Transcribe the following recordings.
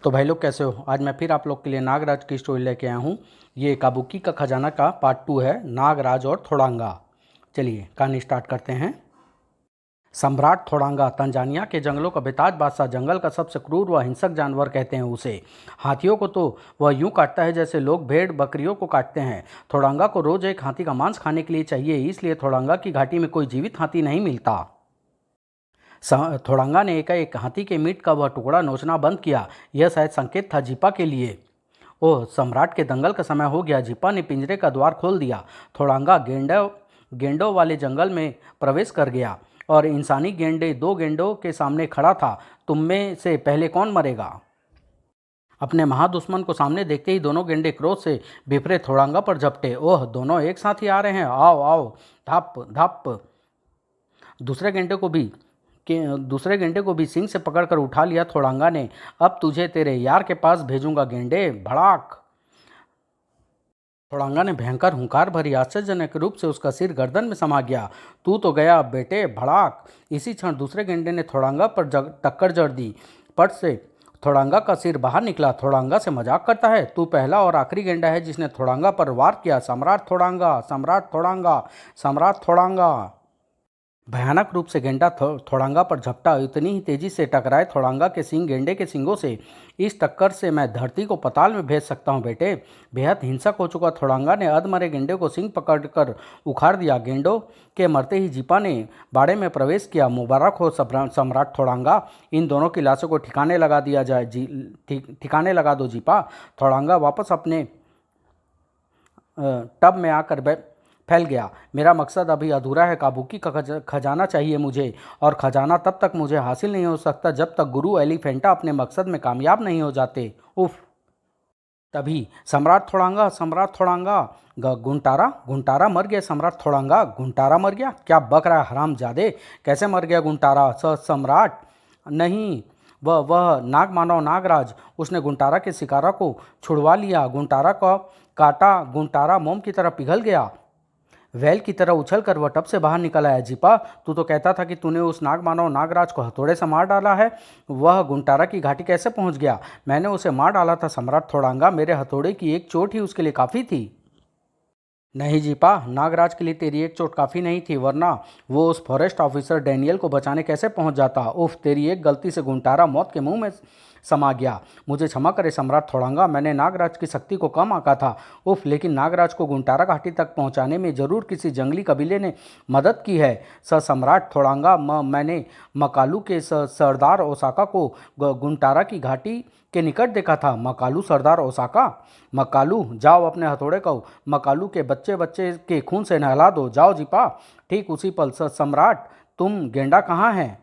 तो भाई लोग कैसे हो। आज मैं फिर आप लोग के लिए नागराज की स्टोरी लेके आया हूँ। ये काबुकी का खजाना का पार्ट 2 है, नागराज और थोड़ांगा। चलिए कहानी स्टार्ट करते हैं। सम्राट थोड़ांगा तंजानिया के जंगलों का बेताज बादशाह, जंगल का सबसे क्रूर व हिंसक जानवर कहते हैं उसे। हाथियों को तो वह यूं काटता है जैसे लोग भेड़ बकरियों को काटते हैं। थोड़ांगा को रोज एक हाथी का मांस खाने के लिए चाहिए, इसलिए थोड़ांगा की घाटी में कोई जीवित हाथी नहीं मिलता। थोड़ांगा ने एकाएक हाथी के मीट का वह टुकड़ा नोचना बंद किया। यह शायद संकेत था जीपा के लिए। ओह, सम्राट के दंगल का समय हो गया। जीपा ने पिंजरे का द्वार खोल दिया। थोड़ांगा गेंडों वाले जंगल में प्रवेश कर गया और इंसानी गेंडे दो गेंडों के सामने खड़ा था। तुम में से पहले कौन मरेगा? अपने महादुश्मन को सामने देखते ही दोनों गेंडे क्रोध से बिफरे थोड़ांगा पर झपटे। ओह, दोनों एक साथ ही आ रहे हैं, आओ आओ। धप धप। दूसरे गेंडे को भी दूसरे गेंडे को भी सींग से पकड़कर उठा लिया थोड़ांगा ने। अब तुझे तेरे यार के पास भेजूंगा गेंडे। भड़ाक। थोड़ांगा ने भयंकर हुंकार भरी आश्चर्यजनक रूप से उसका सिर गर्दन में समा गया। तू तो गया बेटे। भड़ाक। इसी क्षण दूसरे गेंडे ने थोड़ांगा पर टक्कर जड़ दी। पट से थोड़ांगा का सिर बाहर निकला। थोड़ांगा से मजाक करता है? तू पहला और आखिरी गेंडा है जिसने थोड़ांगा पर वार किया। सम्राट थोड़ांगा, सम्राट थोड़ांगा, सम्राट थोड़ांगा। भयानक रूप से गेंडा थोड़ांगा पर झपटा। इतनी ही तेजी से टकराए थोड़ांगा के सींग गेंडे के सींगों से। इस टक्कर से मैं धरती को पताल में भेज सकता हूँ बेटे। बेहद हिंसक हो चुका थोड़ांगा ने अधमरे गेंडे को सींग पकड़कर उखाड़ दिया। गेंडों के मरते ही जीपा ने बाड़े में प्रवेश किया। मुबारक हो सम्राट थोड़ांगा। इन दोनों की लाशों को ठिकाने लगा दिया जाए। ठिकाने लगा दो जीपा। थोड़ांगा वापस अपने टब में आकर फैल गया। मेरा मकसद अभी अधूरा है। काबुकी का खजाना चाहिए मुझे, और खजाना तब तक मुझे हासिल नहीं हो सकता जब तक गुरु एलिफेंटा अपने मकसद में कामयाब नहीं हो जाते। उफ। तभी सम्राट थोड़ांगा। गुंटारा गुंटारा मर गया। सम्राट थोड़ांगा गुंटारा मर गया? क्या बक रहा है हरामजादे? कैसे मर गया गुंटारा? सम्राट नहीं, वह नाग मानव नागराज। उसने गुंटारा के शिकारा को छुड़वा लिया। गुंटारा का काटा गुंटारा मोम की तरह पिघल गया। वैल की तरह उछलकर वह टब से बाहर निकल आया। जीपा, तू तो कहता था कि तूने उस नागमानव नागराज को हथौड़े से मार डाला है। वह गुंटारा की घाटी कैसे पहुंच गया? मैंने उसे मार डाला था सम्राट थोड़ांगा। मेरे हथौड़े की एक चोट ही उसके लिए काफ़ी थी। नहीं जीपा, नागराज के लिए तेरी एक चोट काफ़ी नहीं थी, वरना वो उस फॉरेस्ट ऑफिसर डैनियल को बचाने कैसे पहुंच जाता। उफ, तेरी एक गलती से गुंटारा मौत के मुंह में समा गया। मुझे क्षमा करे सम्राट थोड़ांगा, मैंने नागराज की शक्ति को कम आंका था। उफ, लेकिन नागराज को गुंटारा घाटी तक पहुंचाने में जरूर किसी जंगली कबीले ने मदद की है। सम्राट थोड़ांगा, मैंने मकालू के सरदार ओसाका को गुंटारा की घाटी के निकट देखा था। मकालू सरदार ओसाका? मकालू, जाओ अपने हथौड़े को मकालू के बच्चे बच्चे के खून से नहला दो। जाओ जीपा। ठीक उसी पल सम्राट, तुम गेंडा कहाँ है?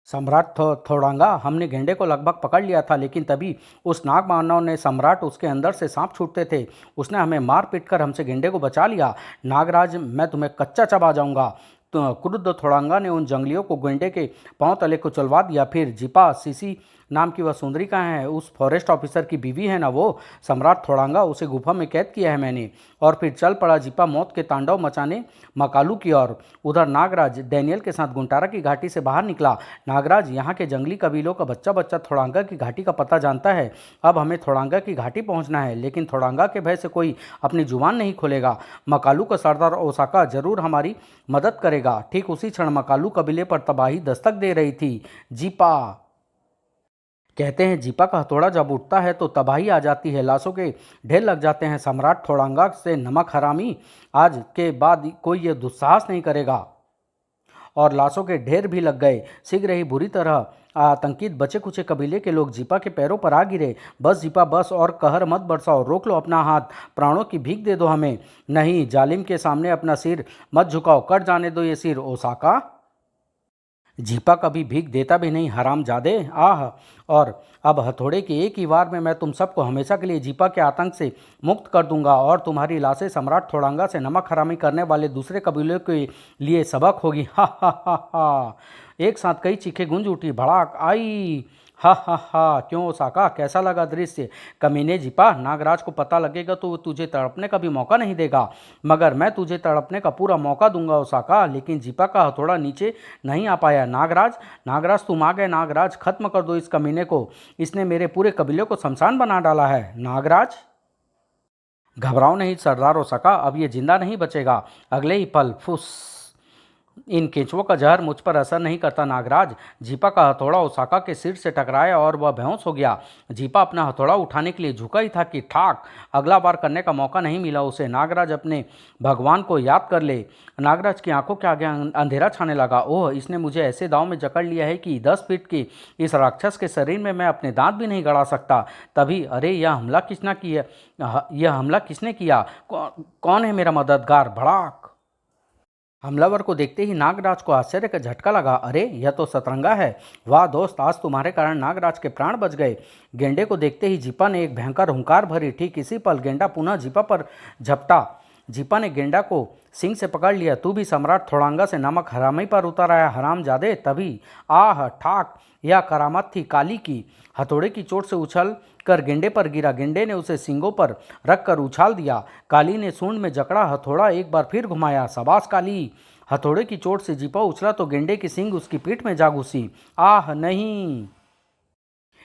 सम्राट थोड़ांगा, हमने गेंडे को लगभग पकड़ लिया था, लेकिन तभी उस नाग मानव ने सम्राट, उसके अंदर से सांप छूटते थे, उसने हमें मार पीट कर हमसे गेंडे को बचा लिया। नागराज, मैं तुम्हें कच्चा चबा जाऊंगा। तो क्रुद्ध थोड़ांगा ने उन जंगलियों को गेंडे के पांव तले को चलवा दिया। फिर जीपा, सीसी नाम की वह सुंदरी कहाँ है? उस फॉरेस्ट ऑफिसर की बीवी है ना वो? सम्राट थोड़ांगा, उसे गुफा में कैद किया है मैंने। और फिर चल पड़ा जीपा मौत के तांडव मचाने मकालू की ओर। उधर नागराज डैनियल के साथ गुंटारा की घाटी से बाहर निकला। नागराज, यहाँ के जंगली कबीलों का बच्चा बच्चा थोड़ांगा की घाटी का पता जानता है। अब हमें थोड़ांगा की घाटी पहुँचना है, लेकिन थोड़ांगा के भय से कोई अपनी जुबान नहीं खोलेगा। मकालू का सरदार ओसाका जरूर हमारी मदद करेगा। ठीक उसी क्षण मकालू कबीले पर तबाही दस्तक दे रही थी। जीपा, कहते हैं जीपा का हथौड़ा जब उठता है तो तबाही आ जाती है, लाशों के ढेर लग जाते हैं। सम्राट थोड़ांगा से नमक हरामी, आज के बाद कोई ये दुस्साहस नहीं करेगा। और लाशों के ढेर भी लग गए। शीघ्र ही बुरी तरह आतंकित बचे कुचे कबीले के लोग जीपा के पैरों पर आ गिरे। बस जीपा बस, और कहर मत बरसाओ, रोक लो अपना हाथ, प्राणों की भीख दे दो हमें। नहीं, जालिम के सामने अपना सिर मत झुकाओ, कट जाने दो ये सिर। ओसाका, जीपा कभी भीख देता भी नहीं, हरामजादे। आह, और अब हथौड़े की एक ही वार में मैं तुम सबको हमेशा के लिए जीपा के आतंक से मुक्त कर दूंगा, और तुम्हारी लाशें सम्राट थोड़ांगा से नमक हरामी करने वाले दूसरे कबीलों के लिए सबक होगी। हा हा हा हा। एक साथ कई चीखें गूंज उठी। भड़ाक आई। हा हा हा, क्यों ओसाका, कैसा लगा दृश्य? कमीने जिपा, नागराज को पता लगेगा तो वो तुझे तड़पने का भी मौका नहीं देगा। मगर मैं तुझे तड़पने का पूरा मौका दूंगा ओसाका। लेकिन जिपा का हथौड़ा नीचे नहीं आ पाया। नागराज, नागराज तुम आ गए। नागराज, खत्म कर दो इस कमीने को, इसने मेरे पूरे कबीले को शमशान बना डाला है। नागराज, घबराओ नहीं सरदार ओसाका, अब ये जिंदा नहीं बचेगा। अगले ही पल फुस, इन केंचुओं का जहर मुझ पर असर नहीं करता नागराज। जीपा का हथौड़ा ओसाका के सिर से टकराया और वह बेहोश हो गया। जीपा अपना हथौड़ा उठाने के लिए झुका ही था कि ठाक, अगला बार करने का मौका नहीं मिला उसे। नागराज अपने भगवान को याद कर ले। नागराज की आंखों के आगे अंधेरा छाने लगा। ओह, इसने मुझे ऐसे दांव में जकड़ लिया है कि 10 फीट के इस राक्षस के शरीर में मैं अपने दांत भी नहीं गड़ा सकता। तभी अरे, यह हमला किसने किया? कौन है मेरा मददगार? भड़ाक। हमलावर को देखते ही नागराज को आश्चर्य का झटका लगा। अरे, यह तो सतरंगा है। वाह दोस्त, आज तुम्हारे कारण नागराज के प्राण बच गए। गेंडे को देखते ही जीपा ने एक भयंकर हुंकार भरी। ठीक इसी पल गेंडा पुनः जीपा पर झपटा। जीपा ने गेंडा को सिंग से पकड़ लिया। तू भी सम्राट थोड़ांगा से नमक हरामी पर उतर आया हरामजादे। तभी आह ठाक, यह करामत थी काली की। हथौड़े की चोट से उछल कर गेंडे पर गिरा। गेंडे ने उसे सींगों पर रख कर उछाल दिया। काली ने सूंड में जकड़ा हथौड़ा एक बार फिर घुमाया। शाबाश काली। हथौड़े की चोट से जीपा उछला तो गेंडे की सींग उसकी पीठ में जा घुसी। आह नहीं।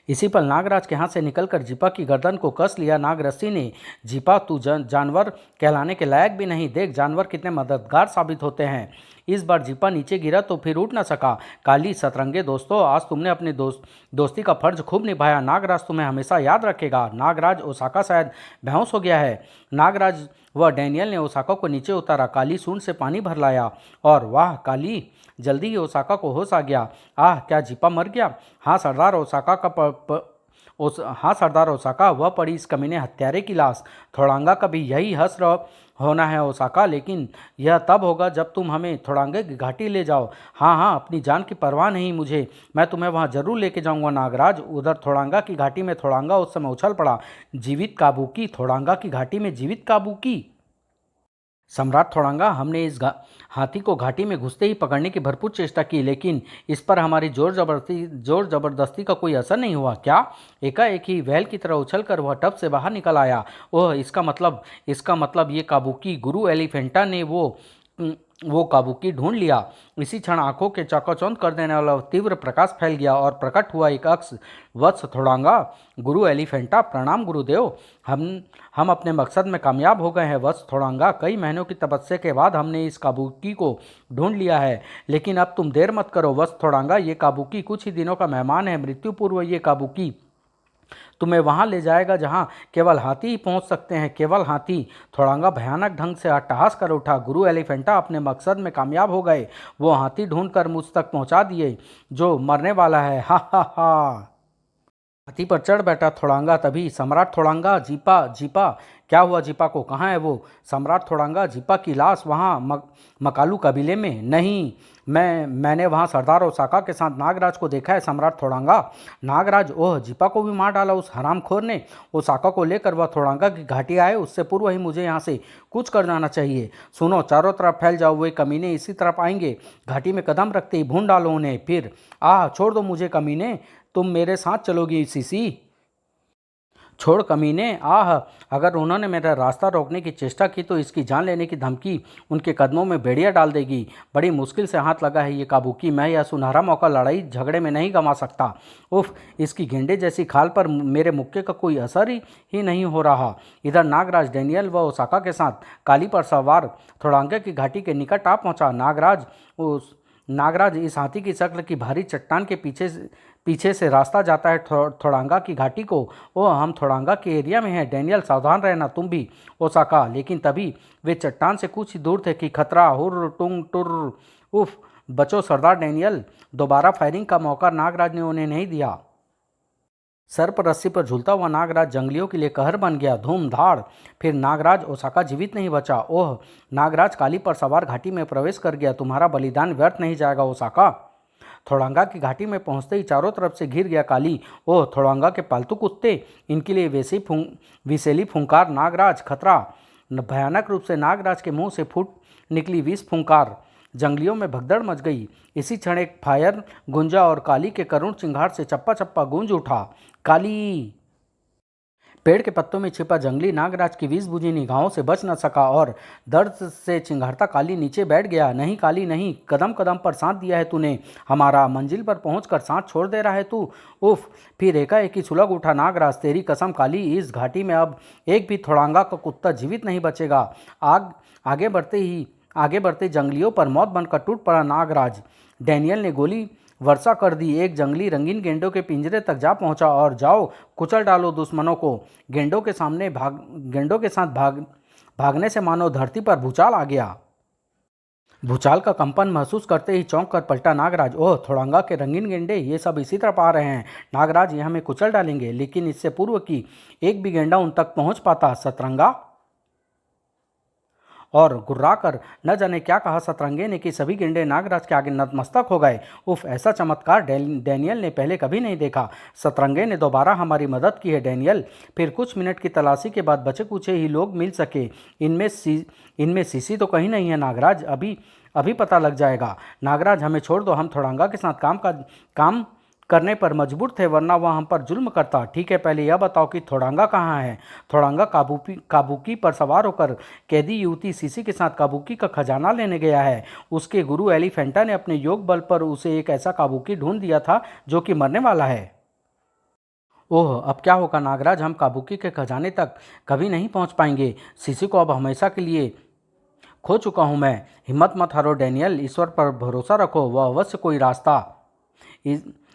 इसी पर नागराज के हाथ से निकलकर जीपा की गर्दन को कस लिया। नागरस्सी ने, जीपा तू जानवर कहलाने के लायक भी नहीं। देख जानवर कितने मददगार साबित होते हैं। इस बार जीपा नीचे गिरा तो फिर उठ न सका। काली, सतरंगे दोस्तों, आज तुमने अपने दोस्ती का फर्ज खूब निभाया। नागराज तुम्हें हमेशा याद रखेगा। नागराज, ओसाका शायद बेहोश हो गया है। नागराज व डैनियल ने ओसाका को नीचे उतारा। काली सूंड से पानी भर लाया और वाह काली, जल्दी ही ओसाका को होश आ गया। आह, क्या जीपा मर गया? हाँ सरदार ओसाका हाँ सरदार ओसाका, वह पड़ी इस कमीने हत्यारे की लाश। थोड़ांगा का भी यही हश्र होना है ओसाका, लेकिन यह तब होगा जब तुम हमें थोड़ांगे की घाटी ले जाओ। हाँ हाँ, अपनी जान की परवाह नहीं मुझे, मैं तुम्हें वहाँ जरूर लेके जाऊँगा नागराज। उधर थोड़ांगा की घाटी में थोड़ांगा उस समय उछल पड़ा। जीवित काबू की, थोड़ांगा की घाटी में जीवित काबू की। सम्राट थोड़ांगा, हमने इस हाथी को घाटी में घुसते ही पकड़ने की भरपूर चेष्टा की, लेकिन इस पर हमारी जोर जबरदस्ती का कोई असर नहीं हुआ। क्या? एकाएक ही वैल की तरह उछलकर वह टब से बाहर निकल आया। ओह, इसका मतलब ये काबुकी गुरु एलिफेंटा ने वो काबुकी ढूंढ लिया। इसी क्षण आंखों के चौकाचौंध कर देने वाला तीव्र प्रकाश फैल गया और प्रकट हुआ एक अक्ष। वत्स थोड़ांगा, गुरु एलिफेंटा, प्रणाम गुरुदेव। हम अपने मकसद में कामयाब हो गए हैं वत्स थोड़ांगा। कई महीनों की तपस्या के बाद हमने इस काबुकी को ढूंढ लिया है। लेकिन अब तुम देर मत करो वत्स थोड़ांगा, ये काबुकी कुछ ही दिनों का मेहमान है। मृत्यु पूर्व ये काबुकी तुम्हें वहां ले जाएगा जहां केवल हाथी ही पहुंच सकते हैं, केवल हाथी। थोड़ांगा भयानक ढंग से अट्टहास कर उठा। गुरु एलिफेंटा, अपने मकसद में कामयाब हो गए। वो हाथी ढूंढकर मुझ तक पहुंचा दिए जो मरने वाला है। हा हा हा। हाथी पर चढ़ बैठा थोड़ांगा। तभी सम्राट थोड़ांगा, जीपा जीपा, क्या हुआ जीपा को? कहाँ है वो? सम्राट थोड़ांगा, जीपा की लाश वहाँ मकालू कबीले में? नहीं, मैंने वहाँ सरदार ओसाका के साथ नागराज को देखा है सम्राट थोड़ांगा। नागराज? ओह, जीपा को भी मार डाला उस हरामखोर ने। ओसाका को लेकर वह थोड़ांगा की घाटी आए, उससे पूर्व ही मुझे यहाँ से कुछ कर जाना चाहिए। सुनो, चारों तरफ फैल जाओ, वे कमीने इसी तरफ आएंगे। घाटी में कदम रखते ही भून डालो उन्हें। फिर आह, छोड़ दो मुझे कमीने, तुम मेरे साथ चलोगी सीसी? छोड़ कमीने। आह, अगर उन्होंने मेरा रास्ता रोकने की चेष्टा की तो इसकी जान लेने की धमकी उनके कदमों में भेड़िया डाल देगी। बड़ी मुश्किल से हाथ लगा है ये काबुकी। मैं यह सुनहरा मौका लड़ाई झगड़े में नहीं गंवा सकता। उफ, इसकी गेंडे जैसी खाल पर मेरे मुक्के का कोई असर ही नहीं हो रहा। इधर नागराज डैनियल व ओसाका के साथ काली पर सवार थोड़ांगे की घाटी के निकट आ पहुंचा। नागराज, इस हाथी की शक्ल की भारी चट्टान के पीछे से रास्ता जाता है थोड़ांगा की घाटी को। ओ, हम थोड़ांगा के एरिया में हैं। डैनियल, सावधान रहना तुम भी। ओसाका, लेकिन तभी वे चट्टान से कुछ ही दूर थे कि खतरा। हुर्र टुंग टुर्र। उफ, बचो सरदार डैनियल। दोबारा फायरिंग का मौका नागराज ने उन्हें नहीं दिया। सर पर रस्सी पर झूलता हुआ नागराज जंगलियों के लिए कहर बन गया। धूम धाड़। फिर नागराज ओसाका जीवित नहीं बचा। ओह, नागराज काली पर सवार घाटी में प्रवेश कर गया। तुम्हारा बलिदान व्यर्थ नहीं जाएगा ओसाका। थोड़ांगा की घाटी में पहुंचते ही चारों तरफ से घिर गया काली। ओह, थोड़ांगा के पालतू कुत्ते, इनके लिए विषैली फुंकार। नागराज, खतरा। भयानक रूप से नागराज के मुंह से फूट निकली विष फुंकार जंगलियों में भगदड़ मच गई। इसी क्षण एक फायर गुंजा और काली के करुण चिंगार से चप्पा चप्पा गूंज उठा। काली! पेड़ के पत्तों में छिपा जंगली नागराज की विष बुझी निगाहों से बच न सका और दर्द से चिंघाड़ता काली नीचे बैठ गया। नहीं काली नहीं, कदम कदम पर साथ दिया है तूने हमारा, मंजिल पर पहुंचकर साथ छोड़ दे रहा है तू। उफ! फिर एकाएक ही सुलग उठा नागराज। तेरी कसम काली, इस घाटी में अब एक भी थोड़ांगा का कुत्ता जीवित नहीं बचेगा। आगे आगे बढ़ते जंगलियों पर मौत बनकर टूट पड़ा नागराज। डैनियल ने गोली वर्षा कर दी। एक जंगली रंगीन गेंडों के पिंजरे तक जा पहुंचा और जाओ कुचल डालो दुश्मनों को। गेंडों के साथ भागने से मानो धरती पर भूचाल आ गया। भूचाल का कंपन महसूस करते ही चौंक कर पलटा नागराज। ओह, थोड़ांगा के रंगीन गेंडे, ये सब इसी तरफ आ रहे हैं। नागराज, ये हमें कुचल डालेंगे। लेकिन इससे पूर्व कि एक भी गेंडा उन तक पहुंच पाता, सतरंगा और गुर्राकर न जाने क्या कहा सतरंगे ने कि सभी गेंडे नागराज के आगे नतमस्तक हो गए। उफ! ऐसा चमत्कार डैनियल ने पहले कभी नहीं देखा। सतरंगे ने दोबारा हमारी मदद की है डैनियल। फिर कुछ मिनट की तलाशी के बाद बचे कुचे ही लोग मिल सके। इनमें सीसी तो कहीं नहीं है नागराज। अभी अभी पता लग जाएगा। नागराज, हमें छोड़ दो, हम थोड़ांगा के साथ काम करने पर मजबूर थे, वरना वह हम पर जुल्म करता। ठीक है, पहले यह बताओ कि थोड़ांगा कहाँ है। थोड़ांगा काबुकी पर सवार होकर कैदी युवती सीसी के साथ काबुकी का खजाना लेने गया है। उसके गुरु एलिफेंटा ने अपने योग बल पर उसे एक ऐसा काबुकी ढूंढ दिया था जो कि मरने वाला है। ओह, अब क्या होगा नागराज, हम काबुकी के खजाने तक कभी नहीं पहुंच पाएंगे। सीसी को अब हमेशा के लिए खो चुका हूं मैं। हिम्मत मत हारो डैनियल, ईश्वर पर भरोसा रखो, वह अवश्य कोई रास्ता।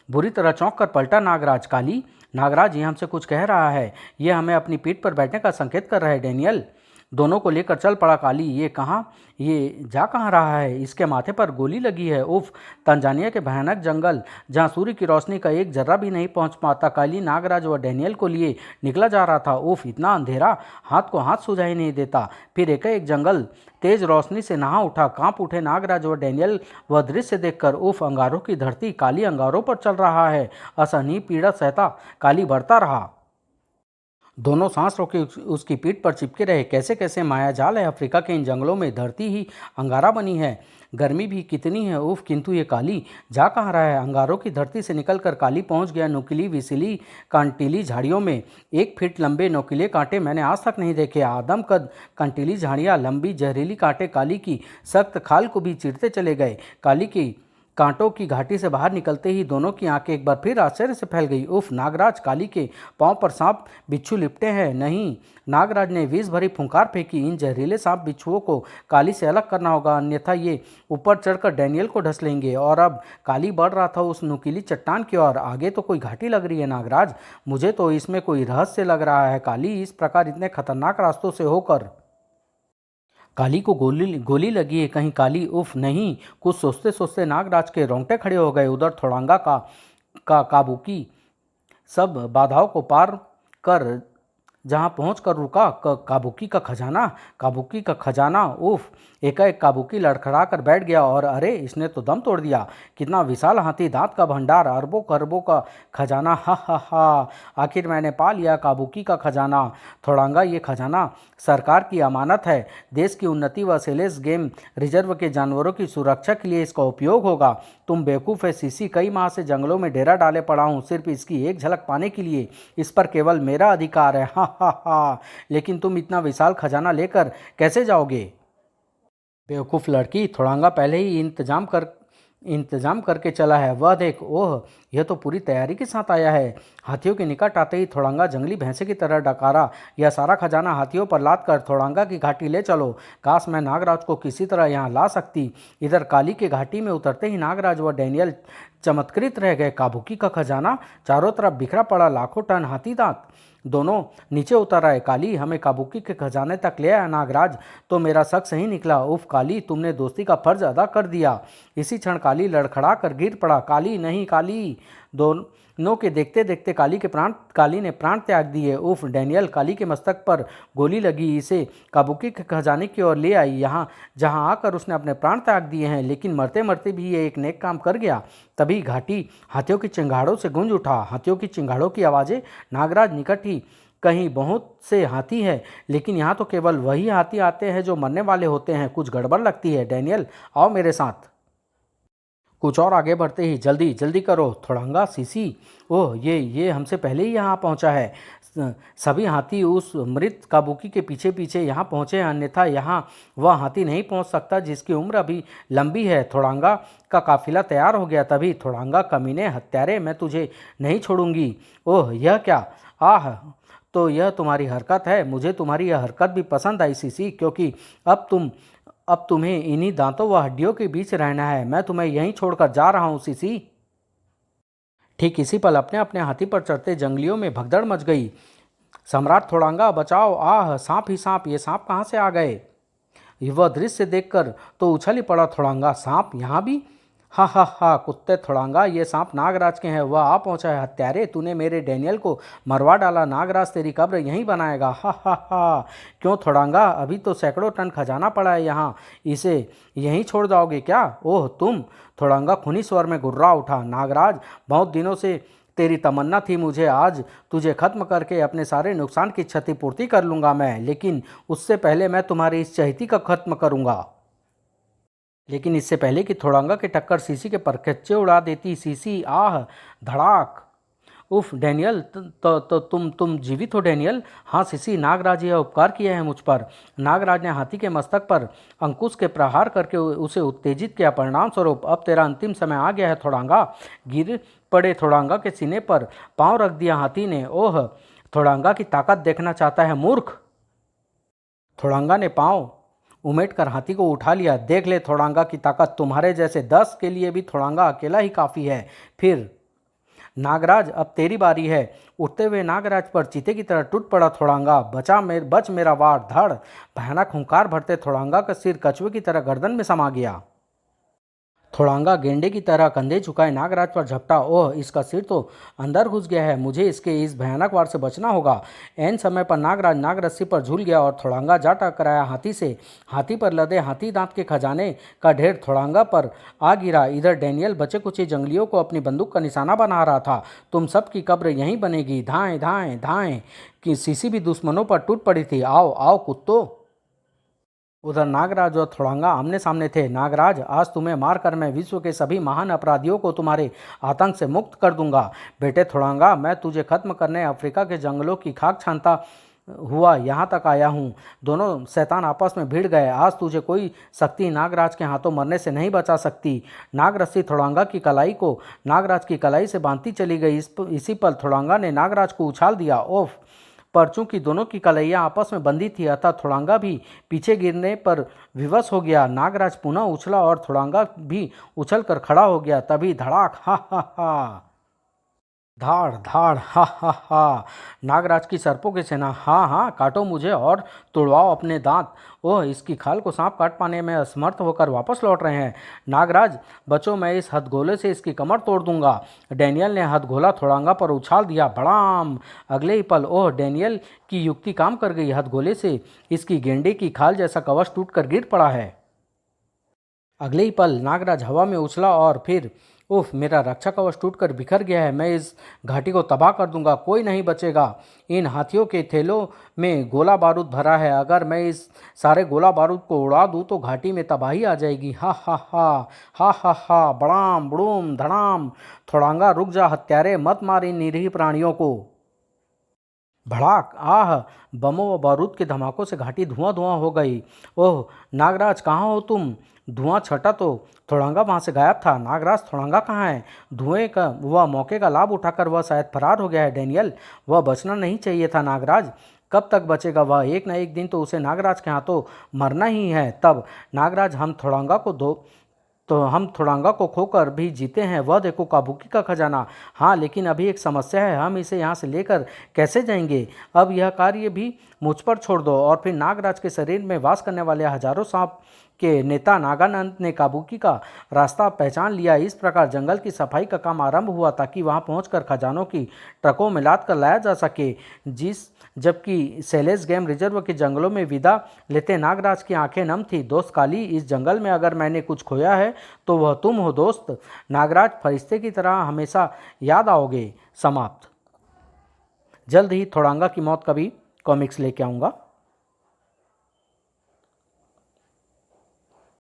बुरी तरह चौंक कर पलटा नागराज। काली! नागराज, ये हमसे कुछ कह रहा है। ये हमें अपनी पीठ पर बैठने का संकेत कर रहा है डैनियल। दोनों को लेकर चल पड़ा काली। ये जा कहाँ रहा है? इसके माथे पर गोली लगी है। उफ! तंजानिया के भयानक जंगल, जहाँ सूर्य की रोशनी का एक जर्रा भी नहीं पहुँच पाता। काली नागराज व डैनियल को लिए निकला जा रहा था। उफ! इतना अंधेरा, हाथ को हाथ सुझाई नहीं देता। फिर एकाएक जंगल तेज रोशनी से नहा उठा। कांप उठे नागराज व डैनियल वह दृश्य देखकर। उफ! अंगारों की धरती, काली अंगारों पर चल रहा है। असहनीय पीड़ा सहता काली बढ़ता रहा। दोनों सांस रोके उसकी पीठ पर चिपके रहे। कैसे कैसे मायाजाल है अफ्रीका के इन जंगलों में। धरती ही अंगारा बनी है, गर्मी भी कितनी है। उफ! किंतु ये काली जा कहाँ रहा है? अंगारों की धरती से निकलकर काली पहुंच गया नुकीली विसीली कांटीली झाड़ियों में। 1 फीट लंबे नोकीले कांटे मैंने आज तक नहीं देखे। आदमकद कांटीली झाड़ियाँ, लंबी जहरीली कांटे काली की सख्त खाल को भी चीरते चले गए। काली की कांटों की घाटी से बाहर निकलते ही दोनों की आंखें एक बार फिर आश्चर्य से फैल गई। उफ! नागराज, काली के पांव पर सांप बिच्छू लिपटे हैं। नहीं! नागराज ने विष भरी फुंकार फेंकी। इन जहरीले सांप बिच्छुओं को काली से अलग करना होगा, अन्यथा ये ऊपर चढ़कर डैनियल को ढस लेंगे। और अब काली बढ़ रहा था उस नुकीली चट्टान की ओर। आगे तो कोई घाटी लग रही है नागराज। मुझे तो इसमें कोई रहस्य लग रहा है काली, इस प्रकार इतने खतरनाक रास्तों से होकर। काली को गोली लगी है कहीं काली? उफ! नहीं! कुछ सोचते सोचते नागराज के रोंगटे खड़े हो गए। उधर थोड़ांगा का काबुकी सब बाधाओं को पार कर जहां पहुंचकर रुका। काबुकी का खजाना! उफ! एकाएक काबुकी लड़खड़ा कर बैठ गया और अरे, इसने तो दम तोड़ दिया। कितना विशाल हाथी दांत का भंडार, अरबों खरबों का खजाना। हा हा हा! आखिर मैंने पा लिया काबुकी का खजाना। थोड़ांगा, ये खजाना सरकार की अमानत है। देश की उन्नति व सेलेस गेम रिजर्व के जानवरों की सुरक्षा के लिए इसका उपयोग होगा। तुम बेवकूफ़ है सीसी, कई माह से जंगलों में डेरा डाले पड़ा हूँ सिर्फ इसकी एक झलक पाने के लिए। इस पर केवल मेरा अधिकार है। हा हा हा! लेकिन तुम इतना विशाल खजाना लेकर कैसे जाओगे? बेवकूफ़ लड़की, थोड़ांगा पहले ही इंतजाम करके चला है। वह देख, ओह! यह तो पूरी तैयारी के साथ आया है। हाथियों के निकट आते ही थोड़ांगा जंगली भैंसे की तरह डकारा। यह सारा खजाना हाथियों पर लाद कर थोड़ांगा की घाटी ले चलो। काश मैं नागराज को किसी तरह यहाँ ला सकती। इधर काली के घाटी में उतरते ही नागराज व डैनियल चमत्कृत रह गए। काबुकी का खजाना चारों तरफ बिखरा पड़ा, लाखों टन हाथी दांत दोनों नीचे उतर आए। काली, हमें काबुकी के खजाने तक ले आया नागराज, तो मेरा शक सही निकला। उफ! काली, तुमने दोस्ती का फर्ज अदा कर दिया। इसी क्षण काली लड़खड़ा कर गिर पड़ा। काली नहीं, काली! दोनों के देखते देखते काली ने प्राण त्याग दिए। उफ! डैनियल, काली के मस्तक पर गोली लगी, इसे काबुकी के खजाने की ओर ले आई, यहाँ जहाँ आकर उसने अपने प्राण त्याग दिए हैं। लेकिन मरते मरते भी ये एक नेक काम कर गया। तभी घाटी हाथियों की चिंगाड़ों से गूंज उठा। हाथियों की चिंगाड़ों की आवाज़ें नागराज निकट ही कहीं बहुत से हाथी है, लेकिन यहाँ तो केवल वही हाथी आते हैं जो मरने वाले होते हैं। कुछ गड़बड़ लगती है। डैनियल, आओ मेरे साथ। कुछ और आगे बढ़ते ही, जल्दी जल्दी करो थोड़ांगा, सीसी। ओह, ये हमसे पहले ही यहाँ पहुँचा है। सभी हाथी उस मृत काबुकी के पीछे पीछे यहाँ पहुँचे हैं, अन्यथा यहाँ वह हाथी नहीं पहुँच सकता जिसकी उम्र अभी लंबी है। थोड़ांगा का काफिला तैयार हो गया तभी, थोड़ांगा, कमीने, हत्यारे, मैं तुझे नहीं छोड़ूंगी। ओह, यह क्या? आह, तो यह तुम्हारी हरकत है। मुझे तुम्हारी यह हरकत भी पसंद आई सीसी, क्योंकि अब तुम्हें इन्हीं दांतों व हड्डियों के बीच रहना है। मैं तुम्हें यहीं छोड़कर जा रहा हूँ सीसी। ठीक इसी पल अपने अपने हाथी पर चढ़ते जंगलियों में भगदड़ मच गई। सम्राट थोड़ांगा, बचाओ! आह, सांप ही सांप! ये सांप कहाँ से आ गए? वह दृश्य देखकर तो उछल ही पड़ा थोड़ांगा। सांप यहाँ भी? हा हा हा, कुत्ते थोड़ांगा, ये सांप नागराज के हैं। वह आ पहुंचा है। हत्यारे, तूने मेरे डैनियल को मरवा डाला। नागराज तेरी कब्र यहीं बनाएगा। हा हा हा। क्यों थोड़ांगा, अभी तो सैकड़ों टन खजाना पड़ा है यहाँ, इसे यहीं छोड़ जाओगे क्या? ओह तुम! थोड़ांगा खूनी स्वर में गुर्रा उठा। नागराज, बहुत दिनों से तेरी तमन्ना थी, मुझे आज तुझे खत्म करके अपने सारे नुकसान की क्षतिपूर्ति कर लूँगा मैं, लेकिन उससे पहले मैं तुम्हारी इस चहेती का खत्म करूँगा। लेकिन इससे पहले कि थोड़ांगा की टक्कर सीसी के परखच्चे उड़ा देती, सीसी, आह, धड़ाक। उफ डैनियल, तो तुम जीवित हो डैनियल? हाँ सीसी, नागराज यह उपकार किया है मुझ पर। नागराज ने हाथी के मस्तक पर अंकुश के प्रहार करके उसे उत्तेजित किया। परिणाम स्वरूप अब तेरा अंतिम समय आ गया है थोड़ांगा। गिर पड़े थोड़ांगा के सीने पर पांव रख दिया हाथी ने। ओह, थोड़ांगा की ताकत देखना चाहता है मूर्ख? थोड़ांगा ने पांव उमेट कर हाथी को उठा लिया। देख ले थोड़ांगा की ताकत, तुम्हारे जैसे 10 के लिए भी थोड़ांगा अकेला ही काफ़ी है। फिर नागराज, अब तेरी बारी है। उठते हुए नागराज पर चीते की तरह टूट पड़ा थोड़ांगा। बच मेरा वार! धड़! भयानक हुंकार भरते थोड़ांगा का सिर कछुए की तरह गर्दन में समा गया। थोड़ांगा गेंडे की तरह कंधे झुकाए नागराज पर झपटा। ओह, इसका सिर तो अंदर घुस गया है। मुझे इसके इस भयानक वार से बचना होगा। ऐन समय पर नागराज नागरस्सी पर झूल गया और थोड़ांगा जा टकराया हाथी से। हाथी पर लदे हाथी दांत के खजाने का ढेर थोड़ांगा पर आ गिरा। इधर डैनियल बचे कुचे जंगलियों को अपनी बंदूक का निशाना बना रहा था। तुम सब की कब्र यहीं बनेगी। धाएं धाएं धाएं! कि सीसी भी दुश्मनों पर टूट पड़ी थी। आओ आओ कुत्तों! उधर नागराज और थोड़ांगा आमने सामने थे। नागराज, आज तुम्हें मारकर मैं विश्व के सभी महान अपराधियों को तुम्हारे आतंक से मुक्त कर दूंगा। बेटे थोड़ांगा, मैं तुझे खत्म करने अफ्रीका के जंगलों की खाक छानता हुआ यहाँ तक आया हूँ। दोनों शैतान आपस में भिड़ गए। आज तुझे कोई शक्ति नागराज के हाथों मरने से नहीं बचा सकती। नागरस्सी थोड़ांगा की कलाई को नागराज की कलाई से बांधती चली गई। इसी पल थोड़ांगा ने नागराज को उछाल दिया। ओफ! पर चूंकि दोनों की कलैया आपस में बंधी थी, अतः थोड़ांगा भी पीछे गिरने पर विवश हो गया। नागराज पुनः उछला और थोड़ांगा भी उछल कर खड़ा हो गया। तभी धड़ाक! हा हा हा! धाड़ धाड़! हा हा हा! नागराज की सर्पों की सेना। हाँ हाँ, काटो मुझे और तुड़वाओ अपने दांत। ओह, इसकी खाल को सांप काट पाने में असमर्थ होकर वापस लौट रहे हैं। नागराज बचो, मैं इस हथगोले से इसकी कमर तोड़ दूंगा। डैनियल ने हथगोला थोड़ांगा पर उछाल दिया। बड़ाम! अगले ही पल, ओह, डैनियल की युक्ति काम कर गई। हथगोले से इसकी गेंडे की खाल जैसा कवच टूटकर गिर पड़ा है। अगले ही पल नागराज हवा में उछला और फिर उफ, मेरा रक्षा कवच टूटकर बिखर गया है। मैं इस घाटी को तबाह कर दूंगा, कोई नहीं बचेगा। इन हाथियों के थैलों में गोला बारूद भरा है। अगर मैं इस सारे गोला बारूद को उड़ा दूं तो घाटी में तबाही आ जाएगी। हा हा हा! हा हा हा! बड़ाम बड़ूम धड़ाम! थोड़ांगा, रुक जा हत्यारे, मत मार इन निरीह प्राणियों को। भड़ाक! आह! बमों व बारूद के धमाकों से घाटी धुआं धुआं हो गई। ओह, नागराज कहाँ हो तुम? धुआं छटा तो थोड़ांगा वहां से गायब था। नागराज, थोड़ांगा कहाँ है? धुएं का वह मौके का लाभ उठाकर वह शायद फरार हो गया है। डैनियल, वह बचना नहीं चाहिए था। नागराज कब तक बचेगा वह? एक न एक दिन तो उसे नागराज के हाथों मरना ही है। तब नागराज, हम थोड़ांगा को खोकर भी जीते हैं। वह देखो काबुकी का खजाना। हाँ, लेकिन अभी एक समस्या है। हम इसे यहाँ से लेकर कैसे जाएंगे? अब यह कार्य भी मुझ पर छोड़ दो। और फिर नागराज के शरीर में वास करने वाले हजारों सांप के नेता नागानंद ने काबुकी का रास्ता पहचान लिया। इस प्रकार जंगल की सफाई का काम आरंभ हुआ ताकि वहां पहुंचकर खजानों की ट्रकों में लाद कर लाया जा सके। जबकि शैलेश गेम रिजर्व के जंगलों में विदा लेते नागराज की आंखें नम थी। दोस्त काली, इस जंगल में अगर मैंने कुछ खोया है तो वह तुम हो दोस्त। नागराज, फरिश्ते की तरह हमेशा याद आओगे। समाप्त। जल्द ही थोड़ांगा की मौत का भी कॉमिक्स लेके आऊँगा।